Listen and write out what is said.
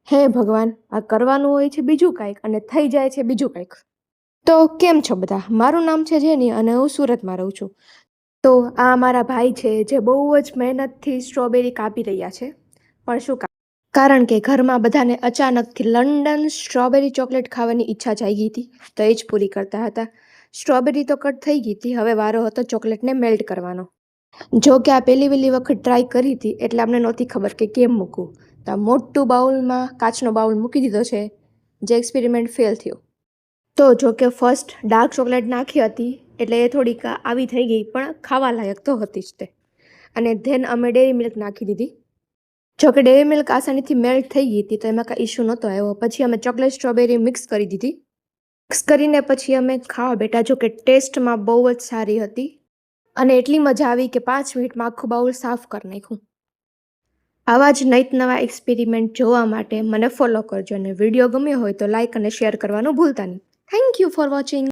હે ભગવાન, આ કરવાનું હોય છે બીજું કાંઈક અને થઈ જાય છે બીજું કાંઈક. તો કેમ છો બધા? મારું નામ છે જેની અને હું સુરતમાં રહું છું. તો આ મારા ભાઈ છે જે બહુ જ મહેનતથી સ્ટ્રોબેરી કાપી રહ્યા છે. પણ શું કારણ કે ઘરમાં બધાને અચાનકથી લંડન સ્ટ્રોબેરી ચોકલેટ ખાવાની ઈચ્છા જાગી હતી, તો એ જ પૂરી કરતા હતા. સ્ટ્રોબેરી તો કટ થઈ ગઈ હતી, હવે વારો હતો ચોકલેટને મેલ્ટ કરવાનો. જો કે આ પહેલી વહેલી વખત ટ્રાય કરી હતી એટલે અમને નહોતી ખબર કે કેમ મૂકવું. તો આ મોટું બાઉલમાં કાચનો બાઉલ મૂકી દીધો છે, જે એક્સપેરિમેન્ટ ફેલ થયો. તો જો કે ફર્સ્ટ ડાર્ક ચોકલેટ નાખી હતી એટલે એ થોડીક આવી થઈ ગઈ, પણ ખાવા લાયક તો હતી જ તે. અને ધેન અમે ડેરી મિલ્ક નાખી દીધી. જો કે ડેરી મિલ્ક આસાનીથી મેલ્ટ થઈ ગઈ હતી, તો એમાં કાંઈ ઇશ્યુ નહોતો આવ્યો. પછી અમે ચોકલેટ સ્ટ્રોબેરી મિક્સ કરી દીધી. મિક્સ કરીને પછી અમે ખાવા બેઠા. જો કે ટેસ્ટમાં બહુ જ સારી હતી અને એટલી મજા આવી કે 5 મિનિટમાં આખું બાઉલ સાફ કરી નાખ્યું. આવા જ નવા નવા એક્સપેરિમેન્ટ જોવા માટે મને ફોલો કરજો અને વિડીયો ગમ્યો હોય તો લાઇક અને શેર કરવાનું ભૂલતા નહીં. Thank you for watching.